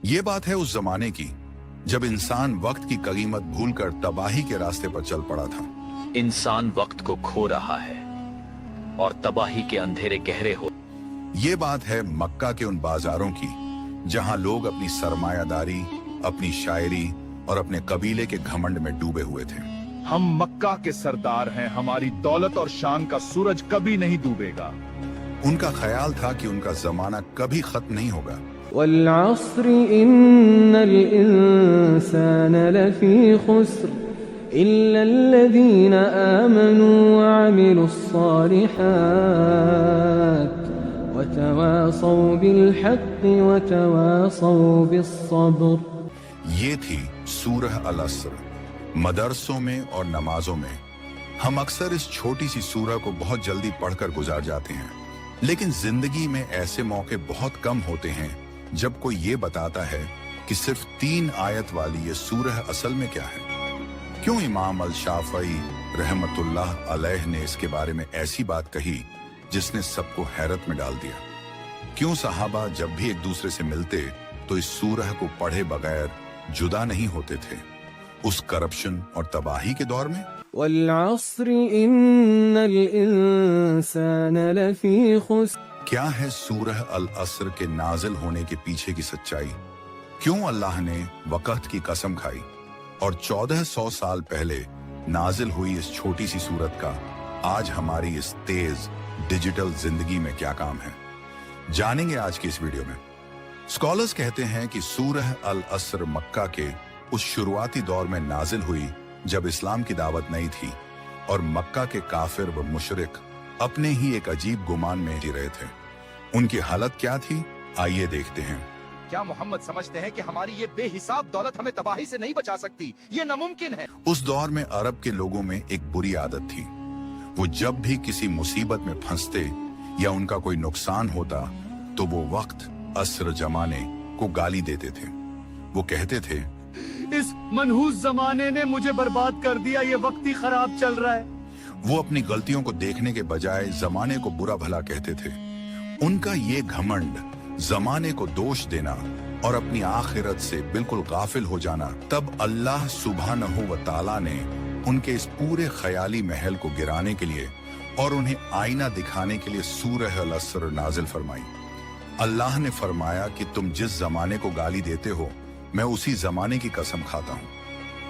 ये बात है उस जमाने की जब इंसान वक्त की कीमत भूलकर तबाही के रास्ते पर चल पड़ा था। इंसान वक्त को खो रहा है और तबाही के अंधेरे गहरे हो। ये बात है मक्का के उन बाजारों की जहां लोग अपनी सरमायादारी, अपनी शायरी और अपने कबीले के घमंड में डूबे हुए थे। हम मक्का के सरदार हैं, हमारी दौलत और शान का सूरज कभी नहीं डूबेगा। उनका ख्याल था कि उनका जमाना कभी खत्म नहीं होगा। वल्अस्र इन्नल इंसान लफी खुस्र इल्लल्लज़ीना आमनू वअमिलुस्सालिहात वतवासौ बिलहक़्क़ि वतवासौ बिस्सब्र। ये थी सूरह अल अस्र। मदरसों में और नमाजों में हम अक्सर इस छोटी सी सूरह को बहुत जल्दी पढ़कर गुजार जाते हैं, लेकिन जिंदगी में ऐसे मौके बहुत कम होते हैं जब कोई ये बताता है कि सिर्फ 3 आयत वाली ये सूरह असल में क्या है। क्यों इमाम अल शाफई रहमतुल्लाह अलैह ने इसके बारे में ऐसी बात कही जिसने सबको हैरत में डाल दिया। क्यों सहाबा जब भी एक दूसरे से मिलते तो इस सूरह को पढ़े बगैर जुदा नहीं होते थे, उस करप्शन और तबाही के दौर में। वल्अस्र इन्नल इंसान लफी खुस्र। क्या है सूरह अल अस्र के नाजिल होने के पीछे की सच्चाई? क्यों अल्लाह ने वक़्त की कसम खाई और 1400 साल पहले नाजिल हुई इस छोटी सी सूरत का आज हमारी इस तेज डिजिटल जिंदगी में क्या काम है, जानेंगे आज की इस वीडियो में। स्कॉलर्स कहते हैं कि सूरह अल अस्र मक्का के उस शुरुआती दौर में नाजिल हुई जब इस्लाम की दावत नहीं थी और मक्का के काफिर व मुशरिक अपने ही एक अजीब गुमान में जी रहे थे। उनकी हालत क्या थी, आइए देखते हैं। क्या मोहम्मद समझते हैं कि हमारी ये बेहिसाब दौलत हमें तबाही से नहीं बचा सकती? ये नामुमकिन है। उस दौर में अरब के लोगों में एक बुरी आदत थी। वो जब भी किसी मुसीबत में फंसते या उनका कोई नुकसान होता तो वो वक्त अस्र जमाने को गाली देते थे। वो कहते थे, इस मनहूस जमाने ने मुझे बर्बाद कर दिया, ये वक्त ही खराब चल रहा है। वो अपनी गलतियों को देखने के बजाय जमाने को बुरा भला कहते थे। उनका ये घमंड, जमाने को दोष देना और अपनी आखिरत से बिल्कुल गाफिल हो जाना, तब अल्लाह सुब्हानहू व तआला ने उनके इस पूरे ख्याली महल को गिराने के लिए और उन्हें आईना दिखाने के लिए सूरह अल अस्र नाजिल फरमाई। अल्लाह ने फरमाया कि तुम जिस जमाने को गाली देते हो मैं उसी जमाने की कसम खाता हूँ।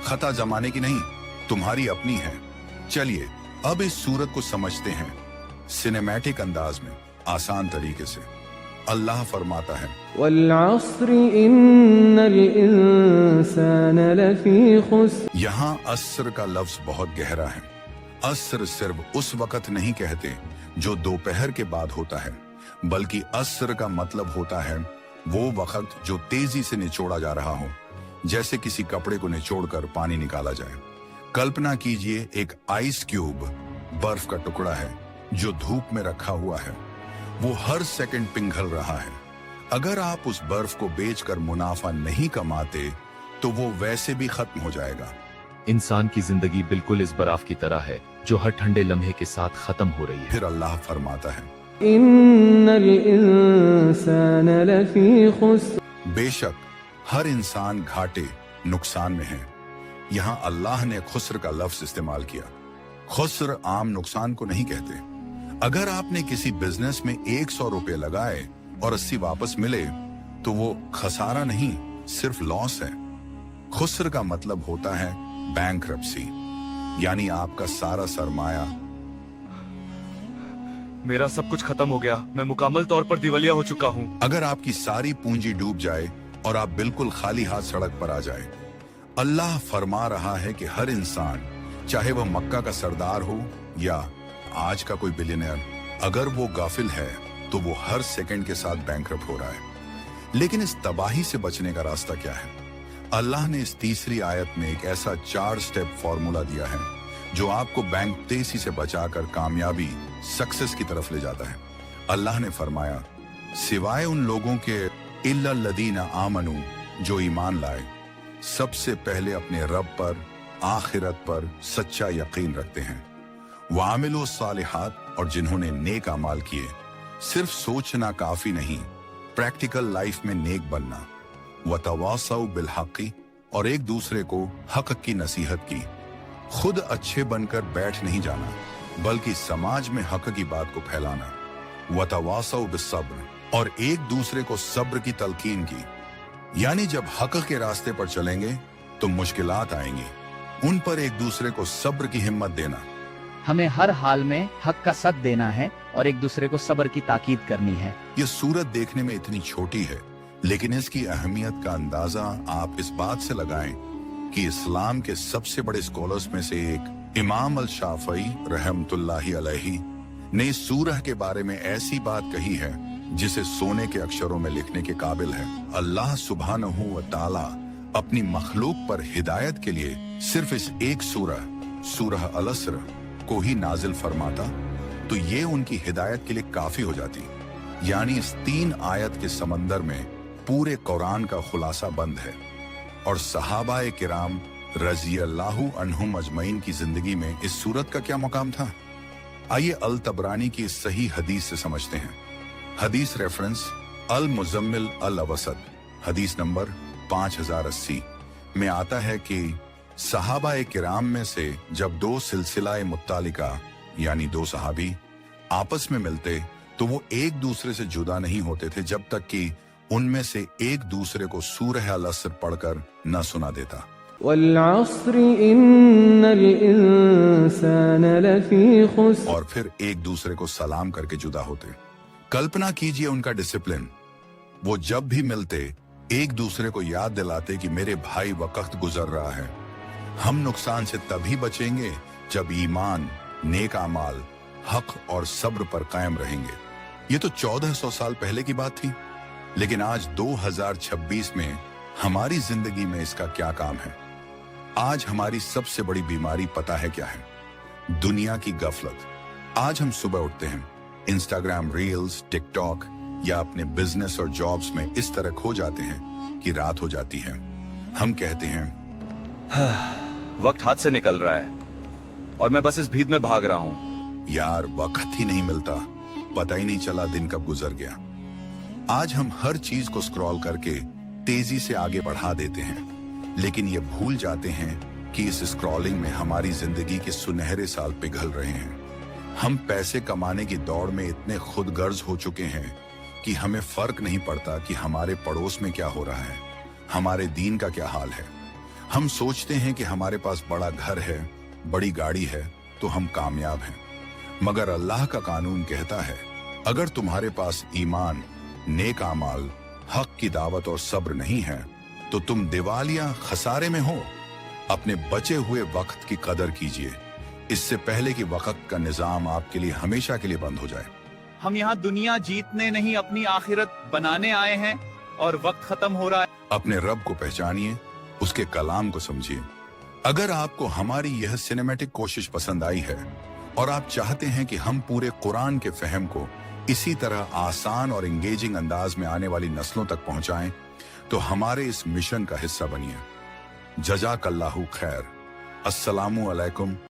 खता जमाने की नहीं, तुम्हारी अपनी है। चलिए अब इस सूरत को समझते हैं सिनेमैटिक अंदाज में, आसान तरीके से। अल्लाह फरमाता है, वल्अस्र इन्नल इंसान लफी खुस्र। यहाँ अस्र का लफ्ज बहुत गहरा है। अस्र सिर्फ उस वक्त नहीं कहते जो दोपहर के बाद होता है, बल्कि अस्र का मतलब होता है वो वक्त जो तेजी से निचोड़ा जा रहा हो, जैसे किसी कपड़े को निचोड़कर पानी निकाला जाए। कल्पना कीजिए एक आइस क्यूब, बर्फ का टुकड़ा है जो धूप में रखा हुआ है। वो हर सेकंड पिघल रहा है। अगर आप उस बर्फ को बेचकर मुनाफा नहीं कमाते तो वो वैसे भी खत्म हो जाएगा। इंसान की जिंदगी बिल्कुल इस बर्फ की तरह है जो हर ठंडे लम्हे के साथ खत्म हो रही है। फिर अल्लाह फरमाता है, इन्नल इंसान लफी खुस्र। बेशक हर इंसान घाटे, नुकसान में है। यहाँ अल्लाह ने खुस्र का लफ्ज इस्तेमाल किया। खुस्र आम नुकसान को नहीं कहते। अगर आपने किसी बिजनेस में 100 रुपए लगाए और 80 वापस मिले तो वो खसारा नहीं, सिर्फ लॉस है। खुस्र का मतलब होता है बैंकरप्सी, यानी आपका सारा सरमाया। मेरा सब कुछ खत्म हो गया, मैं मुकम्मल तौर पर दिवालिया हो चुका हूँ। अगर आपकी सारी पूंजी डूब जाए और आप बिल्कुल खाली हाथ सड़क पर आ जाए। अल्लाह फरमा रहा है कि हर इंसान, चाहे वह मक्का का सरदार हो या आज का कोई बिलियनर, अगर वो गाफिल है तो वो हर सेकंड के साथ बैंकरप्ट हो रहा है। लेकिन इस तबाही से बचने का रास्ता क्या है? अल्लाह ने इस तीसरी आयत में एक ऐसा 4 स्टेप फॉर्मूला दिया है जो आपको बैंक तेजी से बचाकर कामयाबी, सक्सेस की तरफ ले जाता है। अल्लाह ने फरमाया, सिवाय उन लोगों के इल्लल्लज़ीना आमनू, जो ईमान लाए, सबसे पहले अपने रब पर, आखिरत पर सच्चा यकीन रखते हैं, वामिलो सालिहात, और जिन्होंने नेक अमाल किए। सिर्फ सोचना काफी नहीं, प्रैक्टिकल लाइफ में नेक बनना। वतवासौ बिल हक़्क़ि, और एक दूसरे को हक की नसीहत की। खुद अच्छे बनकर बैठ नहीं जाना, बल्कि समाज में हक की बात को फैलाना। वतवासौ बिस्सब्र, और एक दूसरे को सब्र की तलकीन की। यानी जब हक के रास्ते पर चलेंगे तो मुश्किलात आएंगी, उन पर एक दूसरे को सब्र की हिम्मत देना। हमें हर हाल में हक का साथ देना है और एक दूसरे को सब्र की ताकीद करनी है। ये सूरत देखने में इतनी छोटी है, लेकिन इसकी अहमियत का अंदाजा आप इस बात से लगाएं कि इस्लाम के सबसे बड़े स्कॉलर्स में से एक इमाम अल शाफई रहमतुल्लाहि अलैहि ने इस सूरह के बारे में ऐसी बात कही है जिसे सोने के अक्षरों में लिखने के काबिल है। अल्लाह सुब्हानहू व तआला अपनी मखलूक पर हिदायत के लिए सिर्फ इस एक सूरह अल अस्र को ही नाजिल फरमाता तो ये उनकी हिदायत के लिए काफी हो जाती। यानी इस 3 आयत के समंदर में पूरे कुरान का खुलासा बंद है। और सहाबाए किराम रजी अल्लाहु अन्हुम अजमईन की जिंदगी में इस सूरत का क्या मुकाम था, आइए अल तबरानी की इस सही हदीस से समझते हैं। हदीस रेफरेंस अल मुजम्मिल अल अवसत, हदीस नंबर 5080 में आता है कि सहाबाए किराम में से जब 2 सिलसिलाए मुत्तालिका यानी 2 सहाबी आपस में मिलते तो वो एक दूसरे से जुदा नहीं होते थे जब तक कि उनमें से एक दूसरे को सूरह अल अस्र पढ़कर न सुना देता। वल्अस्र इन्नल इंसान लफी खुस्र, और फिर एक दूसरे को सलाम करके जुदा होते। कल्पना कीजिए उनका डिसिप्लिन। वो जब भी मिलते एक दूसरे को याद दिलाते कि मेरे भाई वक्त गुजर रहा है। हम नुकसान से तभी बचेंगे जब ईमान, नेक अमाल, हक और सब्र पर कायम रहेंगे। ये तो 1400 साल पहले की बात थी, लेकिन आज 2026 में हमारी जिंदगी में इसका क्या काम है? आज हमारी सबसे बड़ी बीमारी पता है क्या है? दुनिया की गफलत। आज हम सुबह उठते हैं, इंस्टाग्राम रील्स, टिकटॉक या अपने बिजनेस और जॉब्स में इस तरह खो जाते हैं कि रात हो जाती है। हम कहते हैं वक्त हाथ से निकल रहा है और मैं बस इस भीड़ में भाग रहा हूँ। यार वक्त ही नहीं मिलता, पता ही नहीं चला दिन कब गुजर गया। आज हम हर चीज को स्क्रॉल करके तेजी से आगे बढ़ा देते हैं, लेकिन ये भूल जाते हैं कि इस स्क्रॉलिंग में हमारी जिंदगी के सुनहरे साल पिघल रहे हैं। हम पैसे कमाने की दौड़ में इतने खुदगर्ज हो चुके हैं कि हमें फर्क नहीं पड़ता कि हमारे पड़ोस में क्या हो रहा है, हमारे दीन का क्या हाल है। हम सोचते हैं कि हमारे पास बड़ा घर है, बड़ी गाड़ी है तो हम कामयाब हैं, मगर अल्लाह का कानून कहता है अगर तुम्हारे पास ईमान, नेक अमाल, हक की दावत और सब्र नहीं है तो तुम दिवालिया खसारे में हो। अपने बचे हुए वक्त की कदर कीजिए, इससे पहले कि वक्त का निजाम आपके लिए हमेशा के लिए बंद हो जाए। हम यहाँ दुनिया जीतने नहीं अपनी आखिरत बनाने आए हैं और वक्त खत्म हो रहा है। अपने रब को पहचानिए, उसके कलाम को समझिए। अगर आपको हमारी यह सिनेमैटिक कोशिश पसंद आई है और आप चाहते हैं कि हम पूरे कुरान के फहम को इसी तरह आसान और एंगेजिंग अंदाज में आने वाली नस्लों तक पहुंचाएं, तो हमारे इस मिशन का हिस्सा बनिए। जज़ाकल्लाहु खैर। अस्सलामु अलैकुम।